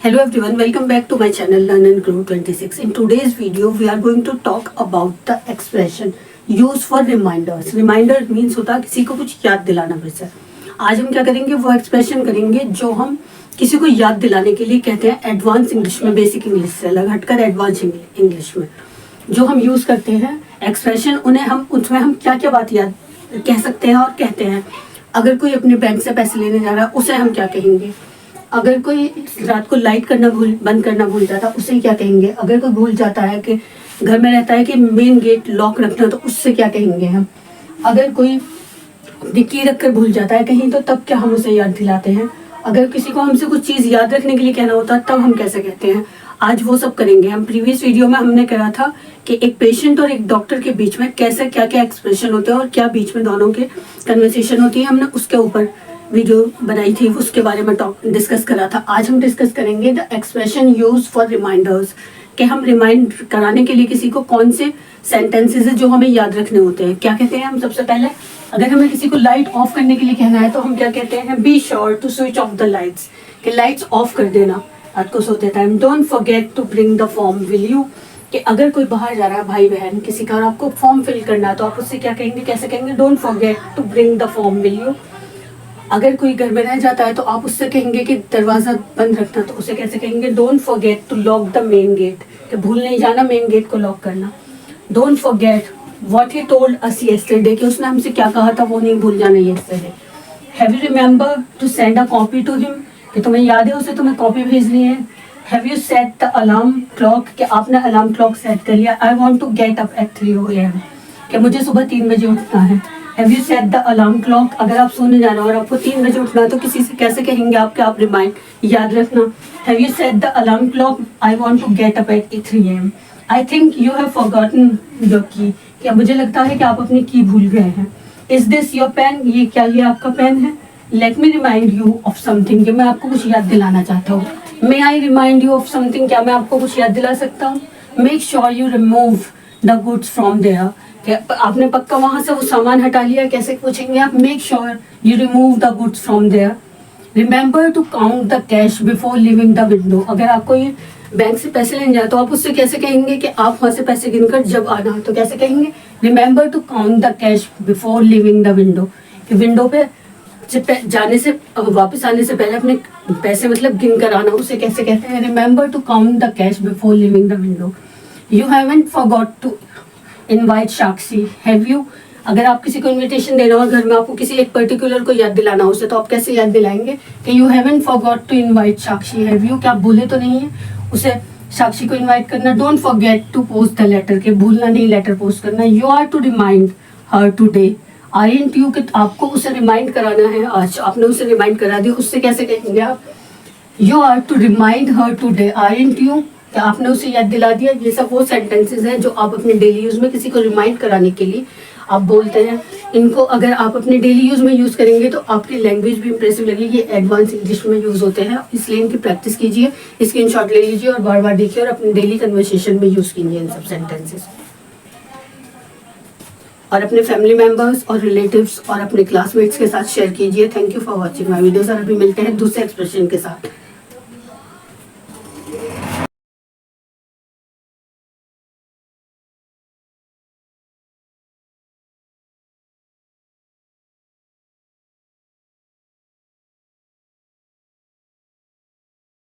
Hello everyone, welcome back to my channel Learn and Grow 26. In today's video, we are going to talk about the expression used for reminders. Reminder means होता है किसी को कुछ याद दिलाना वैसे। आज हम क्या करेंगे, वो एक्सप्रेशन करेंगे जो हम किसी को याद दिलाने के लिए कहते हैं एडवांस इंग्लिश में, बेसिक इंग्लिश से अलग हटकर एडवांस इंग्लिश में जो हम यूज़ करते हैं एक्सप्रेशन, उन्हें हम उसमें हम क्या क्या बात याद कह सकते हैं और कहते हैं। अगर कोई अपने बैंक से पैसे लेने जा रहा है उसे हम क्या कहेंगे, अगर कोई रात को लाइट बंद करना भूल जाता है उसे क्या कहेंगे, अगर कोई भूल जाता है कि घर में रहता है कि मेन गेट लॉक रखना तो उससे क्या कहेंगे हम, अगर कोई अपनी की रख कर भूल जाता है कहीं तो तब क्या हम उसे याद दिलाते हैं, अगर किसी को हमसे कुछ चीज़ याद रखने के लिए कहना होता है तब हम कैसे कहते हैं। आज वो सब करेंगे हम। प्रीवियस वीडियो में हमने कहा था कि एक पेशेंट और एक डॉक्टर के बीच में कैसे क्या क्या एक्सप्रेशन होते हैं और क्या बीच में दोनों के कन्वर्सेशन होती है, हमने उसके ऊपर वीडियो बनाई थी, उसके बारे में डिस्कस करा था। आज हम डिस्कस करेंगे the expression use for reminders, कि हम रिमाइंड कराने के लिए किसी को कौन से सेंटेंसेस है जो हमें याद रखने होते हैं। क्या कहते हैं हम सबसे पहले, अगर हमें किसी को लाइट ऑफ करने के लिए कहना है तो हम क्या कहते हैं, be sure to switch off the lights, कि लाइट्स ऑफ कर देना रात को सोते time. Don't forget to bring the form will you, कि अगर कोई बाहर जा रहा है भाई बहन किसी का और आपको फॉर्म फिल करना है तो आप उससे क्या कहेंगे, कैसे कहेंगे, don't forget to bring the form will you. अगर कोई घर में रह जाता है तो आप उससे कहेंगे कि दरवाज़ा बंद रखना तो उसे कैसे कहेंगे, don't forget to lock the main gate, कि भूल नहीं जाना मेन गेट को लॉक करना। Don't forget what he told us yesterday, कि उसने हमसे क्या कहा था वो नहीं भूल जाना yesterday. Have you remember to send a copy to him, कि तुम्हें याद है उसे तुम्हें कॉपी भेजनी है। Have you set the alarm clock, कि आपने अलार्म क्लॉक सेट कर लिया। I want to get up at 3 AM, कि मुझे सुबह 3 बजे उठना है। Have you set the alarm clock, अगर आप सोने जा रहे हो और आपको 3 बजे उठना है तो किसी से कैसे कहेंगे आप रिमाइंड याद रखना। Have you set the alarm clock, I want to get up at 3 AM। I think you have forgotten your key, क्या मुझे लगता है कि आप अपनी की भूल गए हैं। इज दिस योर पेन, ये क्या ये आपका पेन है। Let me remind you of something, कि मैं आपको कुछ याद दिलाना चाहता हूँ। May I remind you of something, क्या मैं आपको कुछ याद दिला सकता हूँ। Make sure you remove the goods from there, आपने पक्का वहां से वो सामान हटा लिया, कैसे पूछेंगे आप, make sure you remove the goods from there. Remember to count the cash before leaving the window, अगर आपको ये बैंक से पैसे लेने जाए तो आप उससे कैसे कहेंगे कि आप वहां से पैसे गिनकर जब आना तो कैसे कहेंगे, remember to count the cash before leaving the window, कि विंडो पे जाने से वापस आने से पहले अपने पैसे मतलब गिन कर आना, उसे कैसे कहते हैं, remember to count the cash before leaving the window. You haven't forgot to invite Sakshi, have you, अगर आप किसी को इनविटेशन दे रहे हो और घर में आपको किसी एक पर्टिकुलर को याद दिलाना हो उसे, तो आप कैसे याद दिलाएंगे कि you haven't forgot to invite Sakshi, have you, क्या आप भूले तो नहीं है उसे साक्षी को इनवाइट करना। Don't forget to post the letter, के भूलना नहीं लेटर पोस्ट करना। You are to remind her today, aren't you, कि आपको उसे रिमाइंड कराना है आज, आपने उसे रिमाइंड करा दिया, उससे कैसे कहेंगे आप, you are to remind her today, aren't you, कि आपने उसे याद दिला दिया। ये सब वो सेंटेंसेस हैं जो आप अपने डेली यूज में किसी को रिमाइंड कराने के लिए आप बोलते हैं। इनको अगर आप अपने डेली यूज में यूज करेंगे तो आपकी लैंग्वेज भी इंप्रेसिव लगेगी। ये एडवांस इंग्लिश में यूज होते हैं, इसलिए इनकी प्रैक्टिस कीजिए, स्क्रीनशॉट ले लीजिए और बार बार देखिए और अपने डेली कन्वर्सेशन में यूज कीजिए इन सब सेंटेंसेस, और अपने फैमिली मेंबर्स और रिलेटिव्स और अपने क्लासमेट्स के साथ शेयर कीजिए। Thank you for watching my videos, और अभी मिलते हैं दूसरे एक्सप्रेशन के साथ।